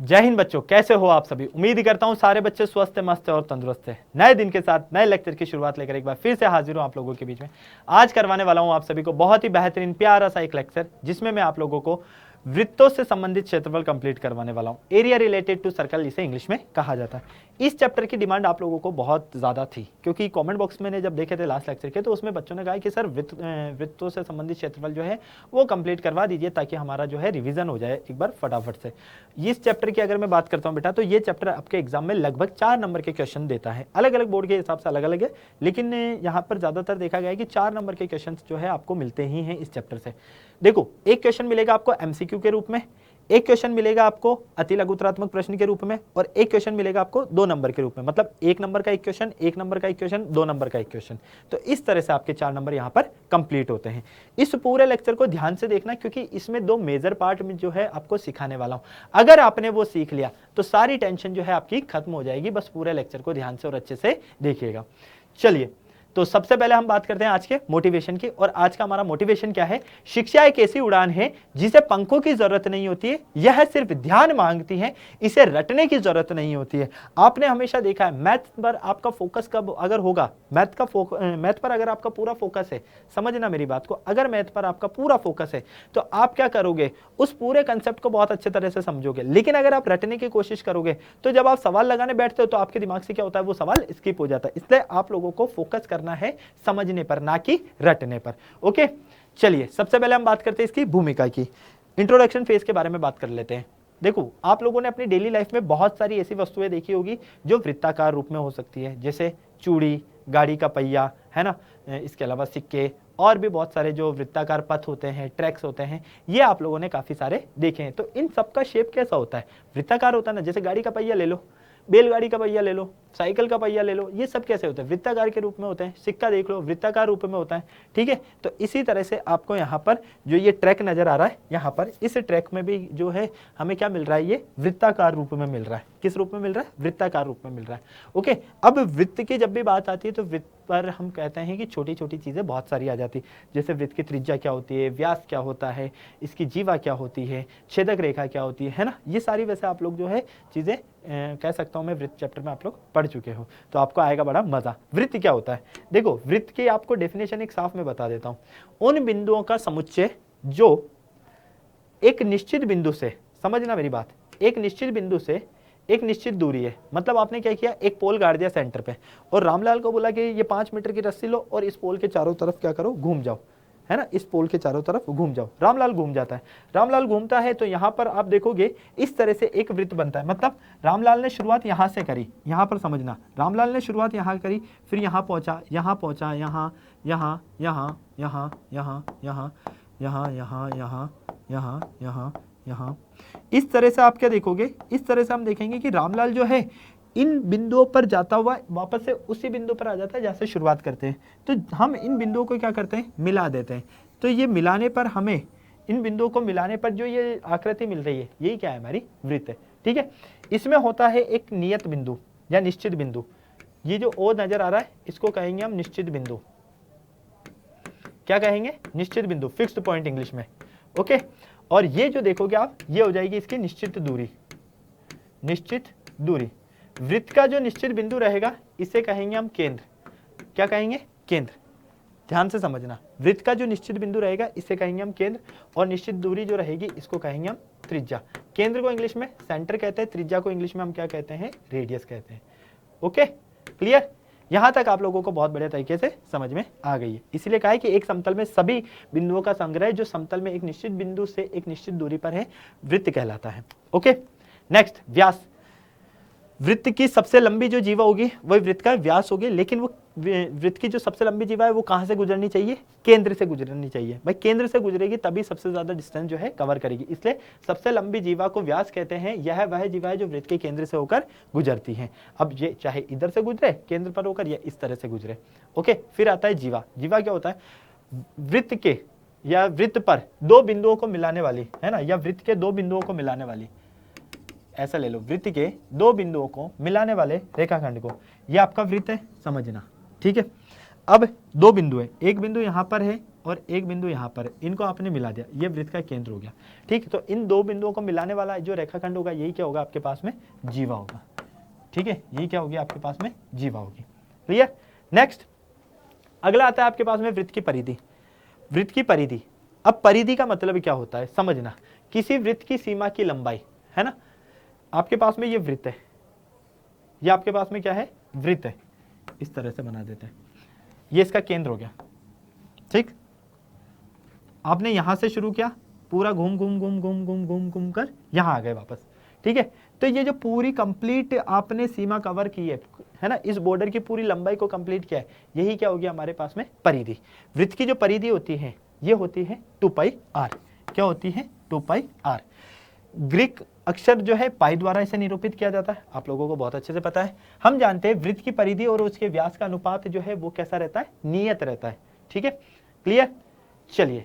जय हिंद बच्चों, कैसे हो आप सभी। उम्मीद करता हूं सारे बच्चे स्वस्थ मस्त और तंदुरुस्त हैं। नए दिन के साथ नए लेक्चर की शुरुआत लेकर एक बार फिर से हाजिर हूं आप लोगों के बीच में। आज करवाने वाला हूं आप सभी को बहुत ही बेहतरीन प्यारा सा एक लेक्चर, जिसमें मैं आप लोगों को वृत्तों से संबंधित क्षेत्रफल कंप्लीट करवाने वाला हूं। एरिया रिलेटेड टू सर्कल इसे इंग्लिश में कहा जाता है। इस चैप्टर की डिमांड आप लोगों को बहुत ज्यादा थी, क्योंकि कमेंट बॉक्स में जब देखे थे लास्ट लेक्चर के, तो उसमें बच्चों ने कहा कि सर वृत्तों से संबंधित क्षेत्रफल जो है वो कंप्लीट करवा दीजिए, ताकि हमारा जो है रिवीजन हो जाए एक बार फटाफट से। इस चैप्टर की अगर मैं बात करता हूं बेटा, तो ये चैप्टर आपके एग्जाम में लगभग 4 नंबर के क्वेश्चन देता है। अलग अलग बोर्ड के हिसाब से अलग अलग है, लेकिन यहाँ पर ज्यादातर देखा गया है कि 4 नंबर के क्वेश्चन जो है आपको मिलते ही हैं इस चैप्टर से। देखो, एक क्वेश्चन मिलेगा आपको एमसीक्यू के रूप में, एक क्वेश्चन मिलेगा आपको अति लघुतरात्मक प्रश्न के रूप में, और एक क्वेश्चन मिलेगा आपको 2 नंबर के रूप में। मतलब 1 नंबर का एक क्वेश्चन, 1 नंबर का एक क्वेश्चन, 2 नंबर का एक क्वेश्चन। तो इस तरह से आपके 4 नंबर यहाँ पर कंप्लीट होते हैं। इस पूरे लेक्चर को ध्यान से देखना, क्योंकि इसमें 2 मेजर पार्ट में जो है आपको सिखाने वाला हूं। अगर आपने वो सीख लिया तो सारी टेंशन जो है आपकी खत्म हो जाएगी। बस पूरे लेक्चर को ध्यान से और अच्छे से देखिएगा। चलिए, तो सबसे पहले हम बात करते हैं आज के मोटिवेशन की। और आज का हमारा मोटिवेशन क्या है? शिक्षा एक ऐसी उड़ान है जिसे पंखों की जरूरत नहीं होती है, यह सिर्फ ध्यान मांगती है, इसे रटने की जरूरत नहीं होती है। आपने हमेशा देखा है, मैथ पर आपका फोकस कब अगर होगा, मैथ पर अगर आपका पूरा फोकस है, समझना मेरी बात को, अगर मैथ पर आपका पूरा फोकस है तो आप क्या करोगे, उस पूरे कंसेप्ट को बहुत अच्छे तरह से समझोगे। लेकिन अगर आप रटने की कोशिश करोगे तो जब आप सवाल लगाने बैठते हो तो आपके दिमाग से क्या होता है, वो सवाल स्किप हो जाता है। इसलिए आप लोगों को फोकस करना है समझने पर, ना कि रटने पर। ओके, चलिए सबसे पहले हम बात करते हैं इसकी भूमिका की। इंट्रोडक्शन फेज के बारे में बात कर लेते हैं। देखो, आप लोगों ने अपनी डेली लाइफ में बहुत सारी ऐसी वस्तुएं देखी होगी जो वृत्ताकार रूप में हो सकती है, जैसे चूड़ी, गाड़ी का पहिया, है ना, इसके अलावा सिक्के, और भी बहुत सारे जो वृत्ताकार पथ होते हैं, ट्रैक्स होते हैं, ये आप लोगों ने काफी सारे देखे हैं। तो इन सबका शेप कैसा होता है? वृत्ताकार होता है ना। जैसे गाड़ी का पहिया ले लो, बैलगाड़ी का पहिया ले लो, साइकिल का पहिया ले लो, ये सब कैसे होते हैं? वृत्ताकार के रूप में होते हैं। सिक्का देख लो, वृत्ताकार रूप में होता है। ठीक है, तो इसी तरह से आपको यहाँ पर जो ये ट्रैक नजर आ रहा है, यहाँ पर इस ट्रैक में भी जो है हमें क्या मिल रहा है, ये वृत्ताकार रूप में मिल रहा है। किस रूप में मिल रहा है? वृत्ताकार रूप में मिल रहा है। ओके, अब वृत्त की जब भी बात आती है तो वृत्त पर हम कहते हैं कि छोटी छोटी चीजें बहुत सारी आ जाती, जैसे वृत्त की त्रिज्या क्या होती है, व्यास क्या होता है, इसकी जीवा क्या होती है, छेदक रेखा क्या होती है ना। ये सारी वैसे आप लोग जो है चीजें कह सकता हूं मैं वृत्त चैप्टर में आप लोग पढ़ चुके हो, तो आपको आएगा बड़ा मजा। वृत्त क्या होता है? देखो, वृत्त की आपको डेफिनेशन एक साफ में बता देता हूं। उन बिंदुओं का समुच्चय जो एक निश्चित बिंदु से, समझना मेरी बात, एक निश्चित बिंदु से एक निश्चित दूरी है। मतलब आपने क्या किया, एक पोल गाड़ दिया सेंटर पे, और रामलाल को बोला कि ये 5 मीटर की रस्सी लो और इस पोल के चारों तरफ क्या करो, घूम जाओ, है ना, इस पोल के चारों तरफ घूम जाओ। रामलाल घूम जाता है। रामलाल घूमता है तो यहाँ पर आप देखोगे इस तरह से एक वृत्त बनता है। मतलब रामलाल ने शुरुआत यहाँ से करी, यहाँ पर समझना, रामलाल ने शुरुआत यहाँ करी, फिर यहाँ पहुँचा, यहाँ पहुँचा, यहाँ, यहाँ, यहाँ, यहाँ, यहाँ, यहाँ, यहाँ, यहाँ, यहाँ, यहाँ, यहाँ, यहाँ। इस तरह से आप क्या देखोगे, इस तरह से हम देखेंगे कि रामलाल जो है इन बिंदुओं पर जाता हुआ वापस से उसी बिंदु पर आ जाता है जहाँ से शुरुआत करते हैं। तो हम इन बिंदुओं को क्या करते हैं, मिला देते हैं। तो ये मिलाने पर हमें, इन बिंदुओं को मिलाने पर जो ये आकृति मिल रही है, यही क्या है, हमारी वृत्त है। ठीक है, इसमें होता है एक नियत बिंदु या निश्चित बिंदु। ये जो ओ नजर आ रहा है, इसको कहेंगे हम निश्चित बिंदु। क्या कहेंगे? निश्चित बिंदु, फिक्स्ड पॉइंट इंग्लिश में। ओके, और ये जो देखोगे आप, ये हो जाएगी इसकी निश्चित दूरी। निश्चित दूरी, वृत्त का जो निश्चित बिंदु रहेगा इसे कहेंगे हम केंद्र। क्या कहेंगे? केंद्र। ध्यान से समझना, वृत्त का जो निश्चित बिंदु रहेगा इसे कहेंगे हम केंद्र, और निश्चित दूरी जो रहेगी इसको कहेंगे हम त्रिज्या। केंद्र को इंग्लिश में सेंटर कहते हैं, त्रिज्या को इंग्लिश में हम क्या कहते हैं, रेडियस कहते हैं। Okay, clear? यहां तक आप लोगों को बहुत बढ़िया तरीके से समझ में आ गई है। इसलिए कहा है कि एक समतल में सभी बिंदुओं का संग्रह जो समतल में एक निश्चित बिंदु से एक निश्चित दूरी पर है, वृत्त कहलाता है। ओके, नेक्स्ट, व्यास। वृत्त की सबसे लंबी जो जीवा होगी वही वृत्त का व्यास होगी, लेकिन वो वृत्त की जो सबसे लंबी जीवा है वो कहां से गुजरनी चाहिए? केंद्र से गुजरनी चाहिए। भाई केंद्र से गुजरेगी तभी सबसे ज्यादा डिस्टेंस जो है कवर करेगी, इसलिए सबसे लंबी जीवा को व्यास कहते हैं। यह वह जीवा है जो वृत्त के केंद्र से होकर गुजरती है। अब ये चाहे इधर से गुजरे केंद्र पर होकर, या इस तरह से गुजरे। ओके, फिर आता है जीवा। जीवा क्या होता है? वृत्त के या वृत्त पर 2 बिंदुओं को मिलाने वाली, है ना, या वृत्त के 2 बिंदुओं को मिलाने वाली, ऐसा ले लो, वृत्त के 2 बिंदुओं को मिलाने वाले रेखाखंड को, ये आपका वृत्त है, समझना। ठीक है, अब 2 बिंदु है, एक बिंदु यहां पर है, और एक बिंदु यहाँ पर है, इनको आपने मिला दिया, ये वृत्त का केंद्र हो गया। ठीक, तो इन दो बिंदुओं को मिलाने वाला जो रेखाखंड होगा यही क्या होगा आपके पास में, जीवा होगा। ठीक है, यही क्या होगी आपके पास में, जीवा होगी। क्लियर। नेक्स्ट अगला आता है आपके पास में वृत्त की परिधि। वृत्त की परिधि, अब परिधि का मतलब क्या होता है समझना, किसी वृत्त की सीमा की लंबाई, है ना। आपके पास में ये वृत्त है, ये आपके पास में क्या है, वृत्त है, इस तरह से बना देते हैं, ये इसका केंद्र हो गया। ठीक, आपने यहां से शुरू किया, पूरा घूम घूम घूम घूम घूम घूम घूम कर यहां आ गए वापस। ठीक है, तो ये जो पूरी कंप्लीट आपने सीमा कवर की है ना, इस बॉर्डर की पूरी लंबाई को कंप्लीट किया है, यही क्या होगी हमारे पास में, परिधि। वृत्त की जो परिधि होती है ये होती है 2πr। क्या होती है, 2πr। ग्रीक अक्षर जो है पाई द्वारा इसे निरूपित किया जाता है, आप लोगों को बहुत अच्छे से पता है। हम जानते हैं वृत्त की परिधि और उसके व्यास का अनुपात जो है वो कैसा रहता है, नियत रहता है। ठीक है, क्लियर। चलिए,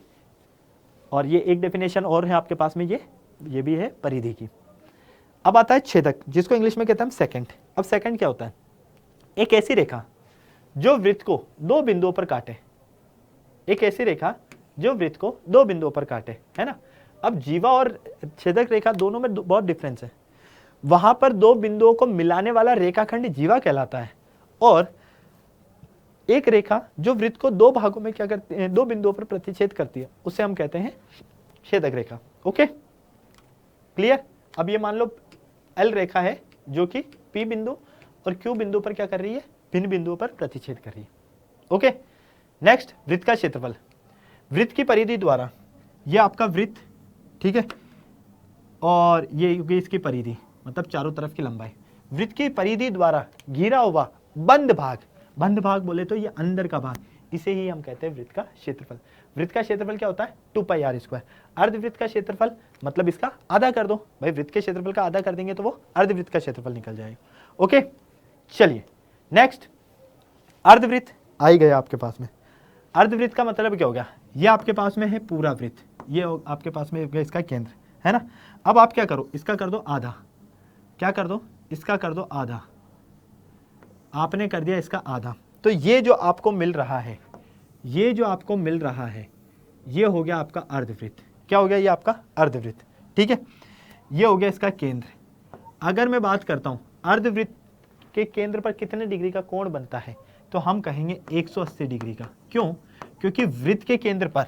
और ये एक डेफिनेशन और है आपके पास में, ये भी है परिधि की। अब आता है छेदक, जिसको इंग्लिश में कहते हैं सेकंड। अब सेकंड क्या होता है, एक ऐसी रेखा जो वृत्त को दो बिंदुओं पर काटे, एक ऐसी रेखा जो वृत्त को दो बिंदुओं पर काटे, है ना। अब जीवा और छेदक रेखा दोनों में बहुत डिफरेंस है। वहां पर दो बिंदुओं को मिलाने वाला रेखाखंड जीवा कहलाता है, और एक रेखा जो वृत्त को दो भागों में क्या करती है, दो बिंदुओं पर प्रतिच्छेद करती है, उसे हम कहते हैं छेदक रेखा। Okay, clear. अब ये मान लो एल रेखा है जो कि पी बिंदु और क्यू बिंदु पर क्या कर रही है, भिन्न बिंदुओं पर प्रतिच्छेद कर रही है। ओके, नेक्स्ट वृत्त का क्षेत्रफल। वृत्त की परिधि द्वारा, ये आपका वृत्त, ठीक है, और ये इसकी परिधि, मतलब चारों तरफ की लंबाई। वृत्त की परिधि द्वारा घिरा हुआ बंद भाग, बंद भाग बोले तो ये अंदर का भाग, इसे ही हम कहते हैं वृत्त का क्षेत्रफल। वृत्त का क्षेत्रफल क्या होता है, 2πr²। अर्धवृत्त का क्षेत्रफल मतलब इसका आधा कर दो भाई, वृत्त के क्षेत्रफल का आधा कर देंगे तो वो अर्धवृत्त का क्षेत्रफल निकल जाएगा। ओके, चलिए नेक्स्ट, अर्धवृत्त आ ही गया आपके पास में। अर्धवृत्त का मतलब क्या हो गया, ये आपके पास में है पूरा वृत्त, ये आपके पास में इसका केंद्र, है ना। अब आप क्या करो, इसका कर दो आधा, क्या कर दो, इसका कर दो आधा, आपने कर दिया इसका आधा, तो ये जो आपको मिल रहा है, ये जो आपको मिल रहा है, ये हो गया आपका अर्धवृत्त। क्या हो गया, ये आपका अर्धवृत्त। ठीक है, ये हो गया इसका केंद्र। अगर मैं बात करता हूं अर्धवृत्त के केंद्र पर कितने डिग्री का कोण बनता है, तो हम कहेंगे 180 डिग्री का। क्यों, क्योंकि वृत्त के केंद्र पर,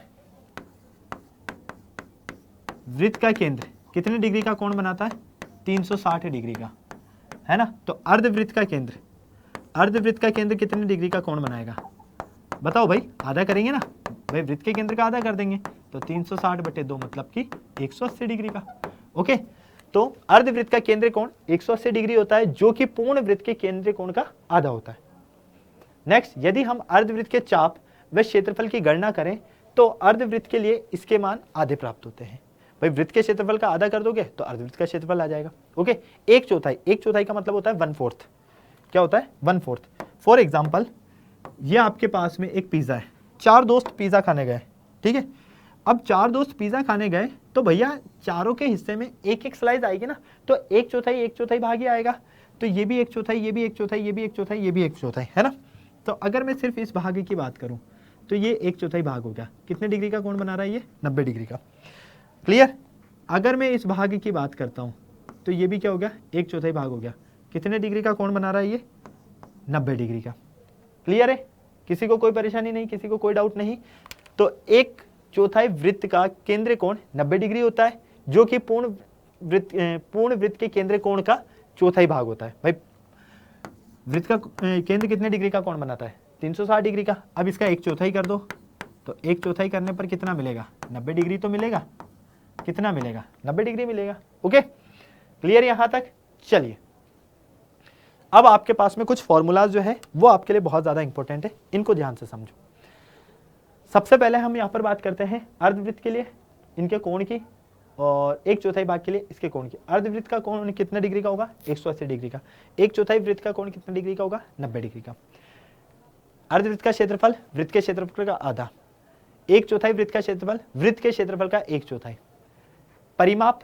वृत्त का केंद्र कितने डिग्री का कोण बनाता है, 360 डिग्री का, है ना। तो अर्धवृत्त का केंद्र, अर्धवृत्त का केंद्र कितने डिग्री का कोण बनाएगा, बताओ भाई, आधा करेंगे ना भाई, वृत्त के केंद्र का आधा कर देंगे, तो 360/2 मतलब कि 180 डिग्री का। ओके, तो अर्धवृत्त का केंद्र कोण 180 डिग्री होता है, जो कि पूर्ण वृत्त के केंद्र कोण का आधा होता है। नेक्स्ट, यदि हम अर्धवृत्त के चाप व क्षेत्रफल की गणना करें तो अर्धवृत्त के लिए इसके मान आधे प्राप्त होते हैं। भाई वृत्त के क्षेत्रफल का आधा कर दोगे तो अर्धवृत्त का क्षेत्रफल आ जाएगा। ओके, एक चौथाई, एक चौथाई का मतलब होता है 1/4। क्या होता है, 1/4। फॉर एग्जाम्पल, ये आपके पास में एक पिज्जा है, चार दोस्त पिज्जा खाने गए, ठीक है। अब चार दोस्त पिज्जा खाने गए तो भैया चारों के हिस्से में एक एक स्लाइस आएगी ना, तो एक चौथाई भाग ही आएगा, तो ये भी एक चौथाई, ये भी एक चौथाई, ये भी एक चौथाई, ये भी एक चौथाई, है ना। तो अगर मैं सिर्फ इस भाग की बात करूं तो ये एक चौथाई भाग हो गया, कितने डिग्री का कोण बना रहा है ये, 90 डिग्री का। क्लियर। अगर मैं इस भाग की बात करता हूं तो ये भी क्या हो गया, एक चौथाई भाग हो गया, कितने डिग्री का कोण बना रहा है ये, 90 डिग्री का। क्लियर है, किसी को कोई परेशानी नहीं, किसी को कोई डाउट नहीं। तो एक चौथाई वृत्त का केंद्र कोण 90 डिग्री होता है, जो कि पूर्ण वृत्त के केंद्र कोण का चौथाई भाग होता है। भाई वृत्त का केंद्र कितने डिग्री का कोण बनाता है, 360 डिग्री का। अब इसका एक चौथाई कर दो, तो एक चौथाई करने पर कितना मिलेगा, 90 डिग्री तो मिलेगा, कितना मिलेगा, 90 डिग्री मिलेगा। ओके, क्लियर यहां तक। चलिए, अब आपके पास में कुछ फॉर्मूलाज जो है वो आपके लिए बहुत ज्यादा इंपॉर्टेंट है, इनको ध्यान से समझो। सबसे पहले हम यहां पर बात करते हैं अर्धवृत्त के लिए इनके कोण की, और एक चौथाई भाग के लिए इसके कोण की। अर्धवृत्त का कोण कितने डिग्री का होगा, 180 डिग्री का। एक चौथाई वृत्त का कोण कितने डिग्री का होगा, 90 डिग्री का। अर्धवृत्त का क्षेत्रफल वृत्त के क्षेत्रफल का आधा, एक चौथाई वृत्त का क्षेत्रफल वृत्त के क्षेत्रफल का एक चौथाई। परिमाप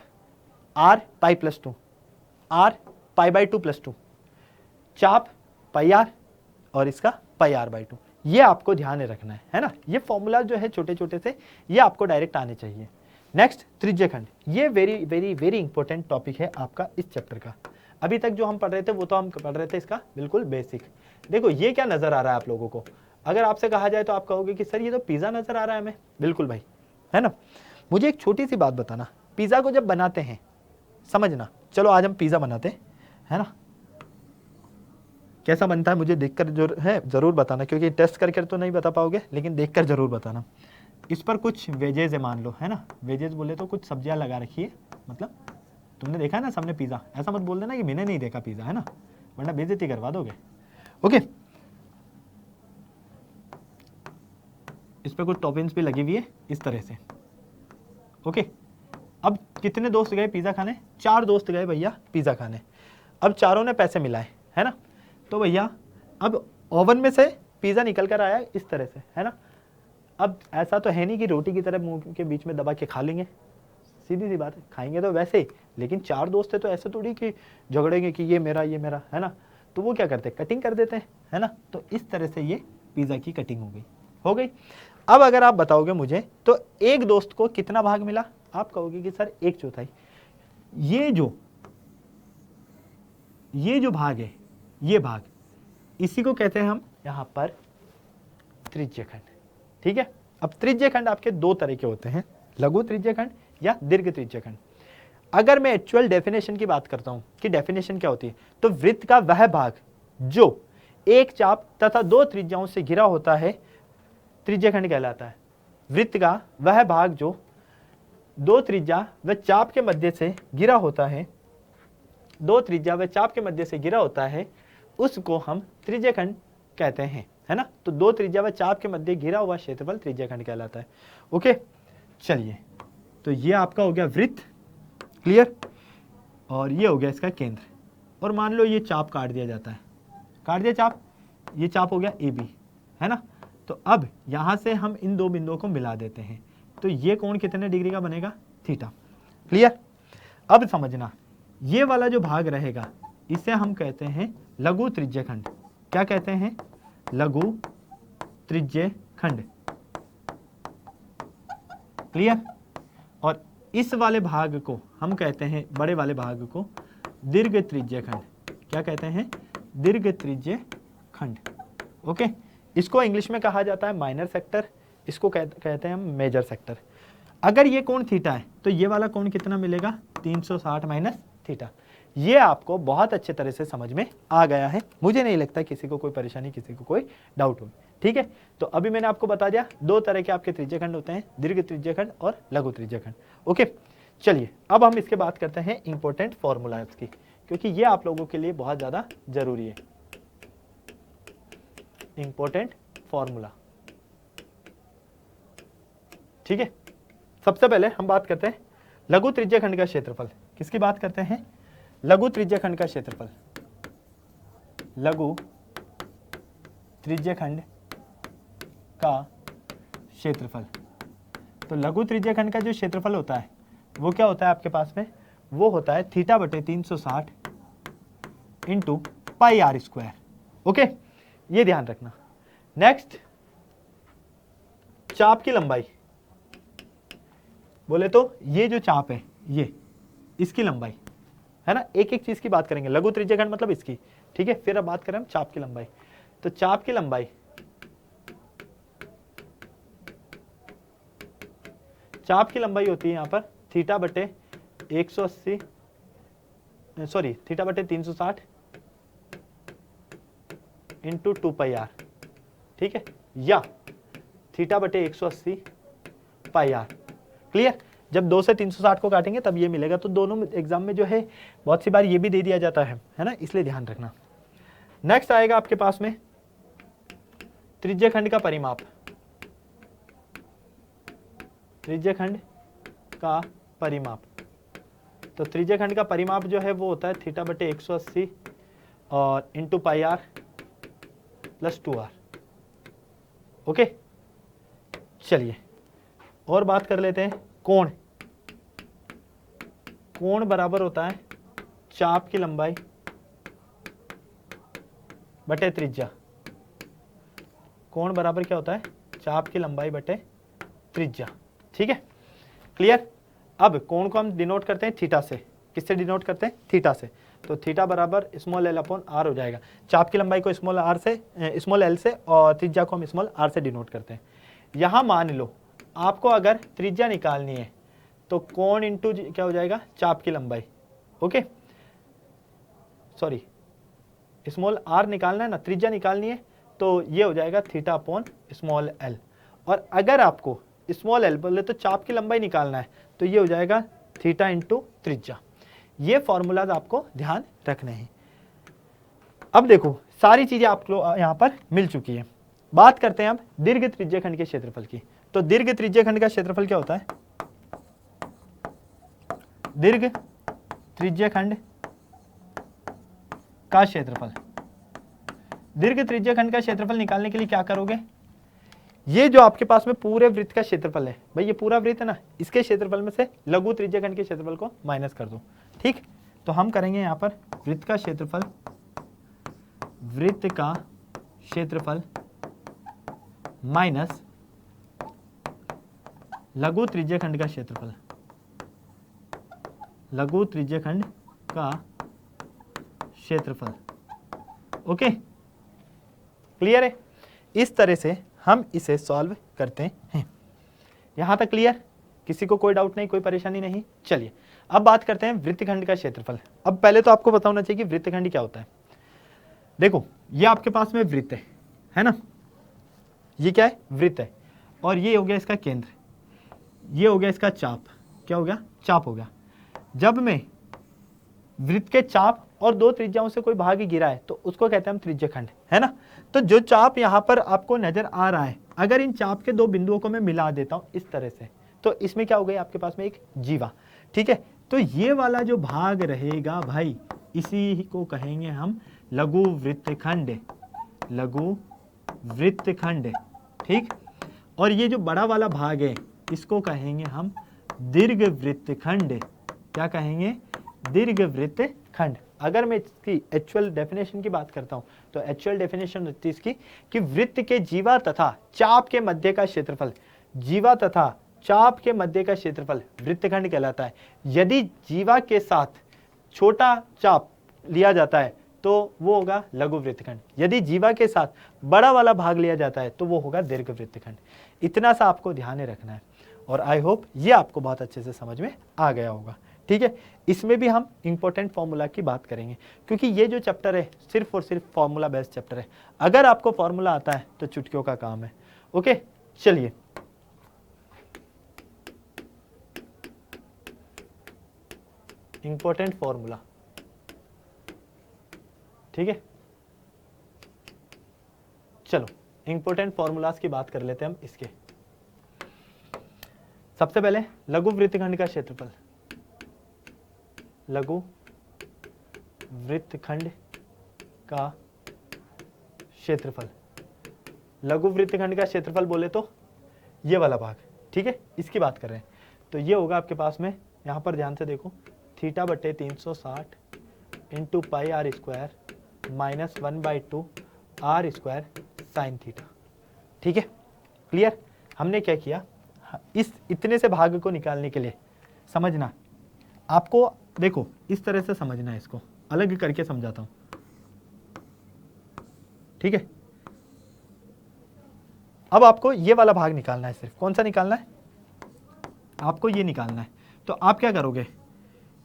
r π+2, r π/2+2। चाप πr और इसका πr/2। ये आपको ध्यान में रखना है ना। ये फॉर्मूला जो है छोटे छोटे से ये आपको डायरेक्ट आने चाहिए। नेक्स्ट त्रिज्यखंड, ये very very very important topic है आपका इस चैप्टर का। अभी तक जो हम पढ़ रहे थे वो तो हम पढ़ रहे थे इसका बिल्कुल बेसिक। देखो ये क्या नजर आ रहा है आप लोगों को, अगर आपसे कहा जाए तो आप कहोगे कि सर ये तो पिज्जा नजर आ रहा है हमें। बिल्कुल भाई, है ना। मुझे एक छोटी सी बात बताना, पिज्जा को जब बनाते हैं समझना, चलो आज हम पिज्जा बनाते हैं, है ना। कैसा बनता है मुझे देखकर जो है जरूर बताना, क्योंकि टेस्ट करके तो नहीं बता पाओगे, लेकिन देखकर जरूर बताना। इस पर कुछ वेजेस है मान लो, है ना। वेजेस बोले तो कुछ सब्जियां लगा रखी है, मतलब तुमने देखा है ना सामने पिज्जा, ऐसा मत बोल देना कि मैंने नहीं देखा पिज्जा, है ना, वरना बेइज्जती करवा दोगे। ओके, इस पर कुछ टॉपिंग्स भी लगी हुई है इस तरह से। ओके, अब कितने दोस्त गए पिज्जा खाने? 4 दोस्त गए भैया पिज्जा खाने। अब चारों ने पैसे मिलाए, है ना। तो भैया अब ओवन में से पिज्जा निकल कर आया इस तरह से, है ना। अब ऐसा तो है नहीं कि रोटी की तरह मुंह के बीच में दबा के खा लेंगे, सीधी सी बात है, खाएंगे तो वैसे ही। लेकिन 4 दोस्त है तो ऐसे थोड़ी कि झगड़ेंगे कि ये मेरा, है ना। तो वो क्या करते हैं, कटिंग कर देते हैं, है ना। तो इस तरह से ये पिज्जा की कटिंग हो गई। अब अगर आप बताओगे मुझे तो एक दोस्त को कितना भाग मिला, आप कहोगे कि सर 1/4। ये जो भाग है, ये भाग, इसी को कहते हैं हम यहां पर त्रिज्यखंड। ठीक है। अब त्रिज्यखंड आपके 2 तरह के होते हैं, लघु त्रिज्यखंड या दीर्घ त्रिज्यखंड। अगर मैं एक्चुअल डेफिनेशन की बात करता हूं कि डेफिनेशन क्या होती है, तो वृत्त का वह भाग जो एक चाप तथा 2 त्रिज्याओं से घिरा होता है त्रिज्यखंड कहलाता है। वृत्त का वह भाग जो 2 त्रिज्या व चाप के मध्य से घिरा होता है, 2 त्रिज्या व चाप के मध्य से घिरा होता है, उसको हम त्रिज्यखंड कहते हैं, है ना। तो 2 त्रिज्या व चाप के मध्य घिरा हुआ क्षेत्रफल त्रिज्यखंड कहलाता है। ओके, चलिए, तो ये आपका हो गया वृत्त, क्लियर। और ये हो गया इसका केंद्र। और मान लो ये चाप काट दिया जाता है, काट दिया चाप, ये चाप हो गया AB, है ना। तो अब यहां से हम इन 2 बिंदुओं को मिला देते हैं, तो ये कोण कितने डिग्री का बनेगा, थीटा, क्लियर। अब समझना, ये वाला जो भाग रहेगा इसे हम कहते हैं लघु त्रिज्यखंड। क्या कहते हैं, लघु त्रिज्यखंड, क्लियर। और इस वाले भाग को हम कहते हैं, बड़े वाले भाग को दीर्घ त्रिज्यखंड। क्या कहते हैं, दीर्घ त्रिज्यखंड। ओके, इसको इंग्लिश में कहा जाता है माइनर सेक्टर, इसको कहते हैं हम मेजर सेक्टर। अगर ये कोण थीटा है तो ये वाला कोण कितना मिलेगा, 360 माइनस थीटा। ये आपको बहुत अच्छे तरह से समझ में आ गया है, मुझे नहीं लगता किसी को कोई परेशानी, किसी को कोई डाउट होगी। ठीक है, तो अभी मैंने आपको बता दिया 2 तरह के आपके त्रिज्यखंड होते हैं, दीर्घ त्रिज्यखंड और लघु त्रिज्यखंड। ओके, चलिए अब हम इसके बात करते हैं इंपॉर्टेंट फॉर्मूलाज की, क्योंकि ये आप लोगों के लिए बहुत ज्यादा जरूरी है। इंपॉर्टेंट फॉर्मूला, ठीक है। सबसे पहले हम बात करते हैं लघु त्रिज्यखंड का क्षेत्रफल। किसकी बात करते हैं, लघु त्रिज्यखंड का क्षेत्रफल। लघु त्रिज्यखंड का क्षेत्रफल, तो लघु त्रिज्यखंड का जो क्षेत्रफल होता है वो क्या होता है आपके पास में, वो होता है थीटा बटे 360 into pi r square. Okay, ये ध्यान रखना। नेक्स्ट, चाप की लंबाई, बोले तो ये जो चाप है ये, इसकी लंबाई, है ना। एक एक चीज की बात करेंगे, लघु त्रिज्यखंड मतलब इसकी, ठीक है। फिर अब बात करें हम चाप की लंबाई, तो चाप की लंबाई, चाप की लंबाई होती है यहां पर थीटा बटे 180, सॉरी थीटा बटे 360 इंटू 2 पाई आर, ठीक है, या थीटा बटे 180 पाई आर, क्लियर। जब 2 से 360 को काटेंगे तब ये मिलेगा। तो दोनों एग्जाम में जो है बहुत सी बार ये भी दे दिया जाता है ना, इसलिए ध्यान रखना। नेक्स्ट आएगा आपके पास में त्रिज्यखंड का परिमाप। त्रिज्यखंड का परिमाप, तो त्रिज्यखंड का परिमाप जो है वो होता है थीटा बटे 180 और into pi r plus 2r। Okay, चलिए और बात कर लेते हैं कोण। कोण बराबर होता है चाप की लंबाई बटे त्रिज्या। कोण बराबर क्या होता है, चाप की लंबाई बटे त्रिज्या। ठीक है, क्लियर। अब कोण को हम डिनोट करते हैं थीटा से। किससे डिनोट करते हैं, थीटा से। तो थीटा बराबर स्मॉल एल अपॉन आर हो जाएगा। चाप की लंबाई को स्मॉल आर से, स्मॉल एल से, और त्रिज्या को हम स्मॉल आर से डिनोट करते हैं। यहां मान लो आपको अगर त्रिज्या निकालनी है तो कोण इंटू क्या हो जाएगा, चाप की लंबाई। ओके, सॉरी, स्मॉल आर निकालना है ना, त्रिज्या निकालनी है, तो ये हो जाएगा थीटा अपॉन स्मॉल एल। और अगर आपको स्मॉल एल बोले तो चाप की लंबाई निकालना है, तो ये हो जाएगा थीटा इंटू त्रिज्या। ये फॉर्मूलाज आपको ध्यान रखने हैं। अब देखो सारी चीजें आपको यहां पर मिल चुकी है। बात करते हैं अब दीर्घ त्रिज्यखंड के क्षेत्रफल की। तो दीर्घ त्रिज्यखंड का क्षेत्रफल क्या होता है, दीर्घ त्रिज्यखंड का क्षेत्रफल। दीर्घ त्रिज्यखंड का क्षेत्रफल निकालने के लिए क्या करोगे, ये जो आपके पास में पूरे वृत्त का क्षेत्रफल है, भाई ये पूरा वृत्त है ना, इसके क्षेत्रफल में से लघु त्रिज्यखंड के क्षेत्रफल को माइनस कर दो। ठीक, तो हम करेंगे यहां पर वृत्त का क्षेत्रफल, वृत्त का क्षेत्रफल माइनस लघु त्रिज्यखंड का क्षेत्रफल, लघु त्रिज्यखंड का क्षेत्रफल। ओके, क्लियर है। इस तरह से हम इसे सॉल्व करते हैं। यहां तक क्लियर, किसी को कोई डाउट नहीं, कोई परेशानी नहीं। चलिए अब बात करते हैं वृत्तखंड का क्षेत्रफल। अब पहले तो आपको पता होना चाहिए कि वृत्तखंड क्या होता है। देखो ये आपके पास में वृत्त है ना, ये क्या है, वृत्त है, और ये हो गया इसका केंद्र, ये हो गया इसका चाप। क्या हो गया, चाप हो गया। जब मैं वृत्त के चाप और दो त्रिज्याओं से कोई भाग गिरा है तो उसको कहते हैं हम त्रिज्यखंड, है ना। तो जो चाप यहां पर आपको नजर आ रहा है, अगर इन चाप के दो बिंदुओं को मैं मिला देता हूं इस तरह से, तो इसमें क्या हो गई आपके पास में एक जीवा। ठीक है, तो ये वाला जो भाग रहेगा भाई, इसी को कहेंगे हम लघु वृत्तखंड, लघु वृत्तखंड। ठीक, और ये जो बड़ा वाला भाग है इसको कहेंगे हम दीर्घ वृत्तखंड। क्या कहेंगे, दीर्घ वृत्तखंड। अगर मैं इसकी एक्चुअल डेफिनेशन की बात करता हूं तो एक्चुअल डेफिनेशन होती है इसकी कि वृत्त के जीवा तथा चाप के मध्य का क्षेत्रफल, जीवा तथा चाप के मध्य का क्षेत्रफल वृत्तखंड कहलाता है। यदि जीवा के साथ छोटा चाप लिया जाता है तो वो होगा लघु वृत्तखंड, यदि जीवा के साथ बड़ा वाला भाग लिया जाता है तो वो होगा दीर्घ वृत्तखंड। इतना सा आपको ध्यान रखना है, और आई होप ये आपको बहुत अच्छे से समझ में आ गया होगा। ठीक है, इसमें भी हम इंपॉर्टेंट फॉर्मूला की बात करेंगे, क्योंकि ये जो चैप्टर है सिर्फ और सिर्फ फॉर्मूला बेस्ड चैप्टर है। अगर आपको फॉर्मूला आता है तो चुटकियों का काम है। ओके, चलिए इंपॉर्टेंट फॉर्मूला। ठीक है, चलो इंपॉर्टेंट फॉर्मूलाज की बात कर लेते हैं हम इसके। सबसे पहले लघु वृत्तखंड का क्षेत्रफल, लघु वृत्तखंड का क्षेत्रफल। लघु वृत्तखंड का क्षेत्रफल बोले तो ये वाला भाग, ठीक है, इसकी बात कर रहे हैं। तो ये होगा आपके पास में, यहां पर ध्यान से देखो, थीटा बटे 360 into pi r square minus 1/2 r square sine theta. ठीक है, क्लियर। हमने क्या किया, इस इतने से भाग को निकालने के लिए समझना आपको, देखो इस तरह से समझना है, इसको अलग करके समझाता हूं। ठीक है, अब आपको ये वाला भाग निकालना है। सिर्फ कौन सा निकालना है, आपको ये निकालना है। तो आप क्या करोगे,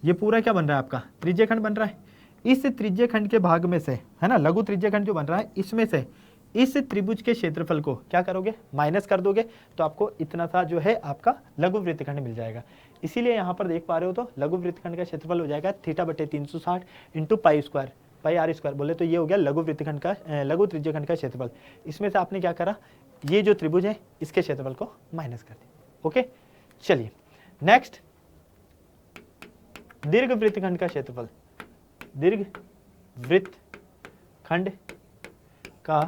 ये पूरा क्या बन रहा है आपका, त्रिज्यखंड बन रहा है। इस त्रिज्यखंड के भाग में से, है ना, लघु त्रिज्यखंड जो बन रहा है, इसमें से इस त्रिभुज के क्षेत्रफल को क्या करोगे, माइनस कर दोगे, तो आपको इतना सा जो है आपका लघु वृत्तखंड मिल जाएगा। इसीलिए यहां पर देख पा रहे हो, तो लघु वृत्तखंड का क्षेत्रफल हो जाएगा थीटा बटे 360 into pi square, pi r square बोले तो ये हो गया लघु वृत्तखंड का, लघु त्रिज्यखंड का क्षेत्रफल। इसमें से आपने क्या करा, ये जो त्रिभुज है इसके क्षेत्रफल को माइनस कर दिया। ओके, चलिए नेक्स्ट, दीर्घ वृत्तखंड का क्षेत्रफल, दीर्घ वृत्तखंड का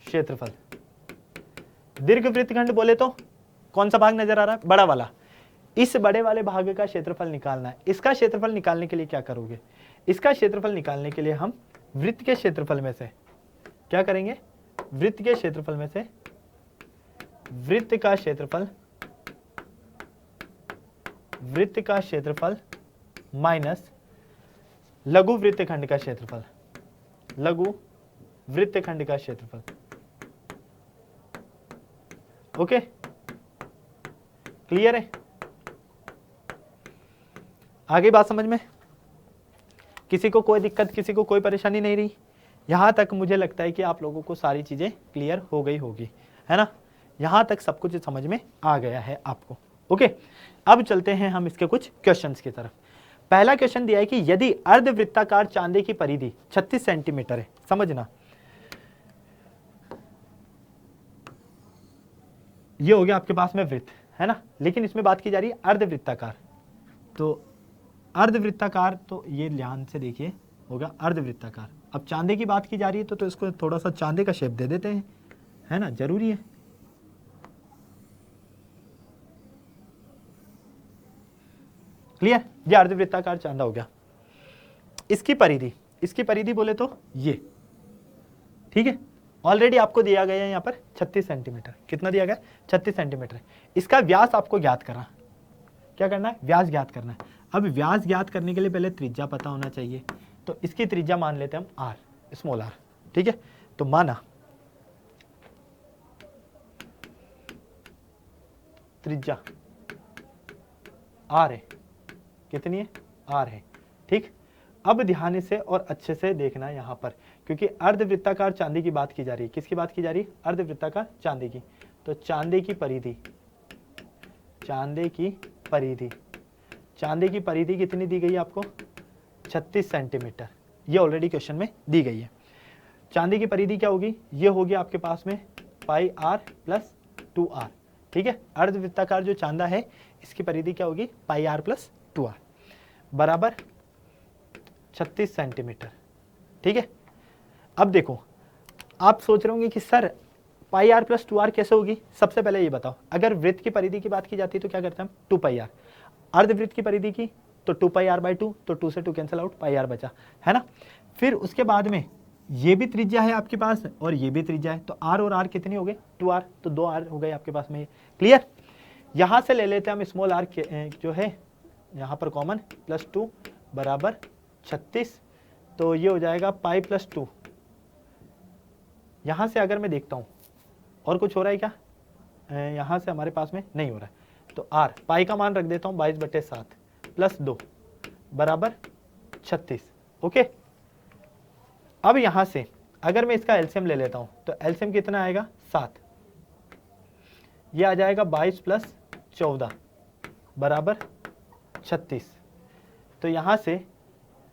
क्षेत्रफल। दीर्घ वृत्तखंड बोले तो कौन सा भाग नजर आ रहा है, बड़ा वाला। इस बड़े वाले भाग का क्षेत्रफल निकालना है। इसका क्षेत्रफल निकालने के लिए क्या करोगे, इसका क्षेत्रफल निकालने के लिए हम वृत्त के क्षेत्रफल में से क्या करेंगे, वृत्त के क्षेत्रफल में से वृत्त का क्षेत्रफल माइनस लघु वृत्तखंड का क्षेत्रफल, लघु वृत्तखंड का क्षेत्रफल। ओके, क्लियर है? आगे बात समझ में? किसी को कोई दिक्कत, किसी को कोई परेशानी नहीं रही? यहां तक मुझे लगता है कि आप लोगों को सारी चीजें क्लियर हो गई होगी, है ना? यहां तक सब कुछ समझ में आ गया है आपको। ओके, अब चलते हैं हम इसके कुछ क्वेश्चंस की तरफ। पहला क्वेश्चन दिया है कि यदि अर्धवृत्ताकार चांदी की परिधि 36 सेंटीमीटर है, समझना ये हो गया आपके पास में वृत्त, है ना? लेकिन इसमें बात की जा रही है अर्धवृत्ताकार। तो अर्धवृत्ताकार, तो ये ध्यान से देखिए, होगा अर्धवृत्ताकार। अब चांदे की बात की जा रही है तो इसको थोड़ा सा चांदे का शेप दे देते हैं, है ना? जरूरी है। क्लियर? ये अर्धवृत्ताकार चांदा हो गया। इसकी परिधि बोले तो ये, ठीक है? ऑलरेडी आपको दिया गया है यहाँ पर 36 सेंटीमीटर। कितना दिया गया? 36 सेंटीमीटर। इसका व्यास आपको ज्ञात करना, क्या करना है? व्यास ज्ञात करना है। अब व्यास ज्ञात करने के लिए पहले त्रिज्या पता होना चाहिए, तो इसकी त्रिज्या मान लेते हैं हम आर, स्मॉल आर, ठीक है? तो माना त्रिज्या आर है, कितनी है? आर है, ठीक? अब ध्यान से और अच्छे से देखना यहाँ पर, क्योंकि अर्धवृत्ताकार चांदी की बात की जा रही है। किसकी बात की जा रही है? अर्धवृत्ताकार चांदी की। तो चांदी की परिधि कितनी दी गई है आपको? 36 सेंटीमीटर। ये ऑलरेडी क्वेश्चन में दी गई है। चांदी की परिधि क्या होगी? ये होगी आपके पास में पाई आर प्लस 2r, ठीक है? अर्धवृत्ताकार जो चांदा है इसकी परिधि क्या होगी? पाई आर प्लस 2r बराबर 36 सेंटीमीटर, ठीक है? अब देखो, आप सोच रहे होंगे कि सर पाई आर प्लस 2r कैसे होगी? सबसे पहले ये बताओ, अगर वृत्त की परिधि की बात की जाती है तो क्या करते हैं हम? 2 पाई आर। अर्धवृत्त की परिधि की तो 2 पाई आर बाई 2, तो 2 से 2 कैंसिल आउट, पाई आर बचा, है ना? फिर उसके बाद में ये भी त्रिज्या है आपके पास और ये भी त्रिज्या है, तो आर और आर कितनी हो गई? 2r, तो 2r हो गए आपके पास में। क्लियर? यहां से ले लेते हैं हम स्मॉल आर जो है यहाँ पर कॉमन, प्लस 2 बराबर 36, तो ये हो जाएगा पाई प्लस 2। यहां से अगर मैं देखता हूं और कुछ हो रहा है क्या? यहां से हमारे पास में नहीं हो रहा है, तो आर पाई का मान रख देता हूं 22/7 प्लस 2 बराबर 36। ओके, अब यहां से अगर मैं इसका एलसीएम ले लेता हूं तो एलसीएम कितना आएगा? 7। ये आ जाएगा 22 प्लस 14 बराबर 36। तो यहां से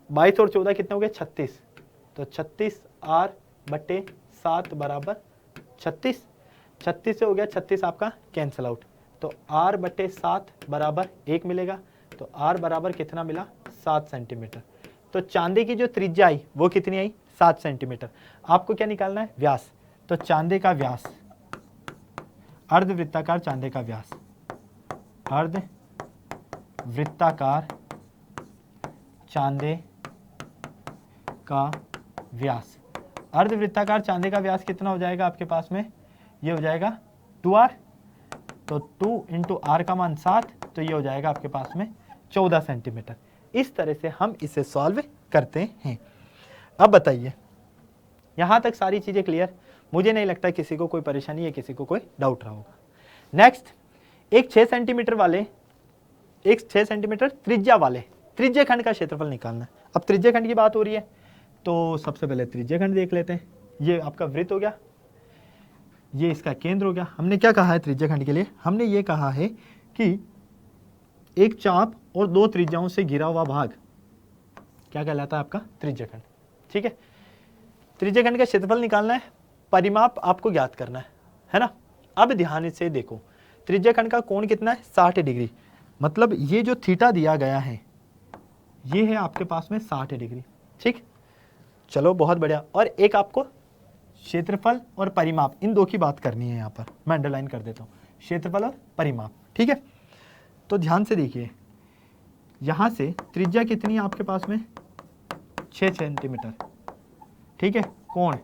22 और 14 कितने हो गए? 36। तो 36r/7 बराबर 36। 36 से हो गया 36 आपका कैंसिल आउट, तो r/7 बराबर 1 मिलेगा। तो r बराबर कितना मिला? 7 सेंटीमीटर। तो चांदी की जो त्रिज्या आई वो कितनी आई? 7 सेंटीमीटर। आपको क्या निकालना है? व्यास। तो चांदे का व्यास, अर्धवृत्ताकार चांदे का व्यास, अर्धवृत्ताकार चांदे का व्यास, अर्धवृत्ताकार चांदे का व्यास कितना हो जाएगा आपके पास में? ये हो जाएगा 2r, तो 2 इंटू आर का मान 7, तो ये हो जाएगा आपके पास में 14 सेंटीमीटर। इस तरह से हम इसे सॉल्व करते हैं। अब बताइए, यहां तक सारी चीजें क्लियर? मुझे नहीं लगता किसी को कोई परेशानी है, किसी को कोई डाउट रहा होगा। नेक्स्ट, एक 6 सेंटीमीटर त्रिज्या वाले त्रिज्यखंड का क्षेत्रफल निकालना है। अब त्रिज्यखंड की बात हो रही है तो सबसे पहले त्रिज्यखंड देख लेते हैं। ये आपका वृत्त हो गया, ये इसका केंद्र हो गया। हमने क्या कहा है त्रिज्यखंड के लिए? हमने ये कहा है कि एक चाप और 2 त्रिज्याओं से घिरा हुआ भाग क्या कहलाता है? आपका त्रिज्यखंड, ठीक है? त्रिज्यखंड का क्षेत्रफल निकालना है, परिमाप आपको ज्ञात करना है ना? अब ध्यान से देखो, त्रिज्यखंड का कोण कितना है? 60 डिग्री। मतलब ये जो थीटा दिया गया है ये है आपके पास में 60 डिग्री, ठीक? चलो बहुत बढ़िया। और एक आपको क्षेत्रफल और परिमाप, इन दो की बात करनी है। यहाँ पर मैं अंडरलाइन कर देता हूँ, क्षेत्रफल और परिमाप, ठीक है? तो ध्यान से देखिए, यहाँ से त्रिज्या कितनी है आपके पास में? 6 सेंटीमीटर, ठीक है? कोण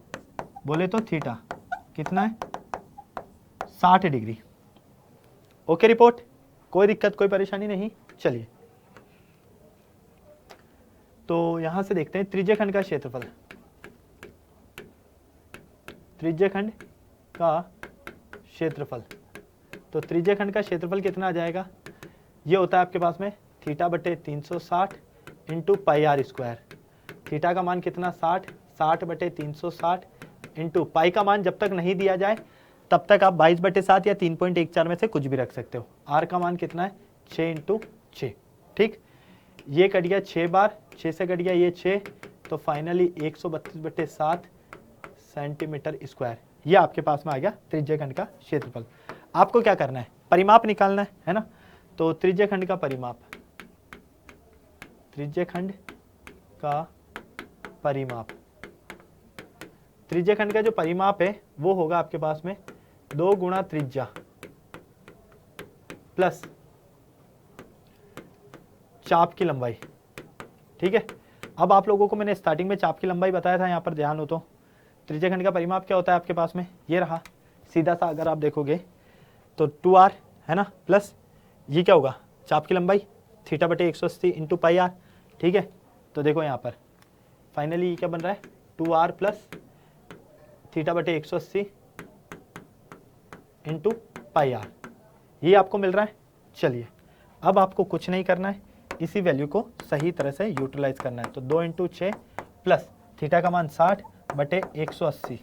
बोले तो थीटा, कितना है 60 डिग्री। ओके रिपोर्ट, कोई दिक्कत कोई परेशानी नहीं। चलिए तो यहां से देखते हैं त्रिज्य खंड का क्षेत्रफल। त्रिज्य खंड का क्षेत्रफल, तो त्रिज्य खंड का क्षेत्रफल कितना आ जाएगा, ये होता है आपके पास में थीटा बटे 360 into pi r square. Theta का मान कितना 60 बटे 360 इंटू पाई का मान जब तक नहीं दिया जाए तब तक आप 22/7 या 3.14 में से कुछ भी रख सकते हो। आर का मान कितना है 6 इंटू 6। ठीक, ये कट गया 6 बार, 6 से कट गया ये 6, तो फाइनली 132/7 सेंटीमीटर स्क्वायर। ये आपके पास में आ गया त्रिज्य खंड का क्षेत्रफल। आपको क्या करना है, परिमाप निकालना है ना। तो त्रिज्य खंड का परिमाप, त्रिज्य खंड का परिमाप, त्रिज्य खंड का जो परिमाप है वो होगा आपके पास में 2 गुणा त्रिज्या प्लस चाप की लंबाई। ठीक है, अब आप लोगों को मैंने स्टार्टिंग में चाप की लंबाई बताया था, यहां पर ध्यान हो तो त्रिज्य खंड का परिमाप क्या होता है आपके पास में, ये रहा सीधा सा। अगर आप देखोगे तो 2r है ना, प्लस ये क्या होगा चाप की लंबाई थीटा बटे 180 इंटू पाई आर। ठीक है, तो देखो यहाँ पर फाइनली ये क्या बन रहा है 2r प्लस थीटा बटे 180 इंटू पाई आर, ये आपको मिल रहा है। चलिए अब आपको कुछ नहीं करना है, इसी वैल्यू को सही तरह से यूटिलाइज करना है। तो 2 इंटू 6 प्लस थीटा का मान 60 बटे 180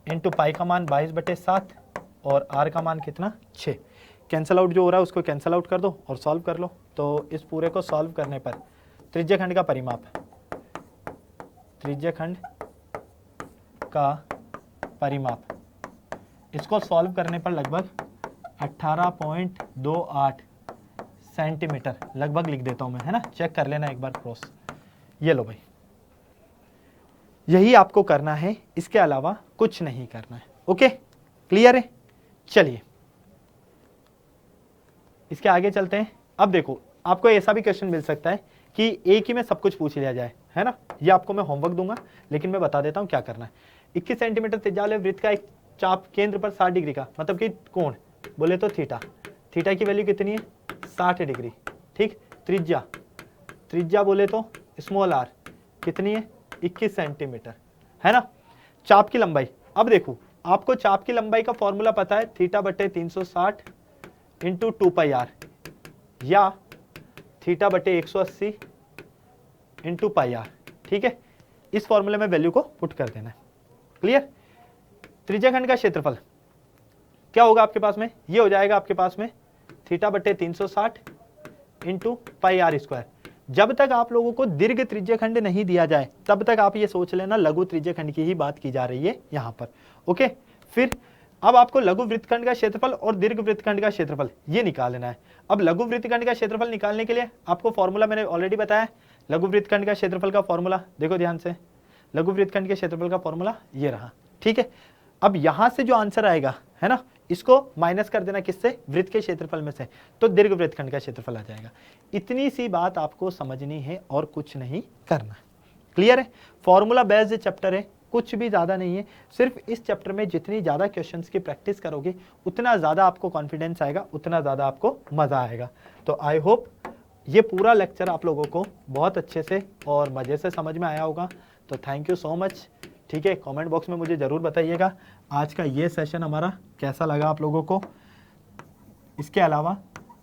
इंटू पाई का मान 22/7 और आर का मान कितना 6। कैंसल आउट जो हो रहा है उसको कैंसल आउट कर दो और सॉल्व कर लो। तो इस पूरे को सॉल्व करने पर त्रिज्य खंड का परिमाप, त्रिज्य खंड का परिमाप, इसको सॉल्व करने पर लगभग 18.28 सेंटीमीटर लगभग लिख देता हूं मैं, है ना। चेक कर लेना एक बार क्रॉस। ये लो भाई, यही आपको करना है, इसके अलावा कुछ नहीं करना है। ओके क्लियर है। चलिए इसके आगे चलते हैं। अब देखो आपको ऐसा भी क्वेश्चन मिल सकता है कि एक ही में सब कुछ पूछ लिया जाए, है ना। ये आपको मैं होमवर्क दूंगा, लेकिन मैं बता देता हूं क्या करना है। 21 सेंटीमीटर त्रिज्या वाले वृत्त का एक चाप केंद्र पर 60 डिग्री का, मतलब कि कोण बोले तो थीटा, थीटा की वैल्यू कितनी है 60 डिग्री। ठीक, त्रिज्या, त्रिज्या बोले तो स्मॉल आर कितनी है 21 सेंटीमीटर, है ना। चाप की लंबाई, अब देखो आपको चाप की लंबाई का फॉर्मूला पता है थीटा बटे 360 इंटू 2 पाई आर या थीटा बटे 180 इंटू पाई आर। ठीक है, इस फॉर्मूले में वैल्यू को पुट कर देना है। क्लियर। त्रिज्य खंड का क्षेत्रफल क्या होगा आपके पास में, ये हो जाएगा आपके पास में थीटा बटे 360 इंटू पाई आर स्क्वायर। जब तक आप लोगों को दीर्घ त्रिज्य खंड नहीं दिया जाए तब तक आप ये सोच लेना लघु त्रिज्य खंड की ही बात की जा रही है यहां पर। ओके, फिर अब आपको लघु वृत्तखंड का क्षेत्रफल और दीर्घ वृत्तखंड का क्षेत्रफल ये निकाल लेना है। अब लघु वृत्तखंड का क्षेत्रफल निकालने के लिए आपको फॉर्मूला मैंने ऑलरेडी बताया। लघु वृत्तखंड का क्षेत्रफल का फॉर्मूला देखो ध्यान से, लघु वृत्तखंड के क्षेत्रफल का फॉर्मूला ये रहा। ठीक है, अब यहां से जो आंसर आएगा, है ना, इसको माइनस कर देना किससे, वृत्त के क्षेत्रफल में से, तो दीर्घ वृत्तखंड का क्षेत्रफल आ जाएगा। इतनी सी बात आपको समझनी है और कुछ नहीं करना है। क्लियर है। फॉर्मूला बेस्ड चैप्टर है, कुछ भी ज्यादा नहीं है। सिर्फ इस चैप्टर में जितनी ज्यादा क्वेश्चंस की प्रैक्टिस करोगे उतना ज्यादा आपको कॉन्फिडेंस आएगा, उतना ज्यादा आपको मजा आएगा। तो आई होप ये पूरा लेक्चर आप लोगों को बहुत अच्छे से और मजे से समझ में आया होगा। तो थैंक यू सो मच। ठीक है, कमेंट बॉक्स में मुझे ज़रूर बताइएगा आज का ये सेशन हमारा कैसा लगा आप लोगों को। इसके अलावा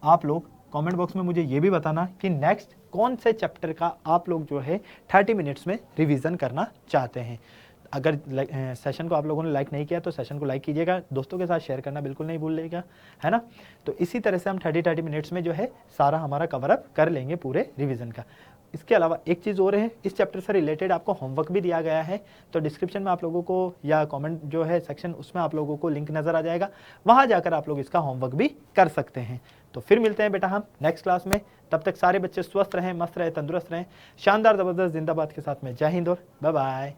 आप लोग कमेंट बॉक्स में मुझे ये भी बताना कि नेक्स्ट कौन से चैप्टर का आप लोग जो है 30 मिनट्स में रिवीजन करना चाहते हैं। अगर सेशन को आप लोगों ने लाइक नहीं किया तो सेशन को लाइक कीजिएगा, दोस्तों के साथ शेयर करना बिल्कुल नहीं भूलिएगा, है ना। तो इसी तरह से हम 30 मिनट्स में जो है सारा हमारा कवर अप कर लेंगे पूरे रिवीजन का। इसके अलावा एक चीज़ और है, इस चैप्टर से रिलेटेड आपको होमवर्क भी दिया गया है। तो डिस्क्रिप्शन में आप लोगों को या कमेंट जो है सेक्शन, उसमें आप लोगों को लिंक नज़र आ जाएगा, वहाँ जाकर आप लोग इसका होमवर्क भी कर सकते हैं। तो फिर मिलते हैं बेटा हम नेक्स्ट क्लास में। तब तक सारे बच्चे स्वस्थ रहें, मस्त रहें, तंदुरुस्त रहें। शानदार ज़बरदस्त जिंदाबाद के साथ में जय हिंद और बाय बाय।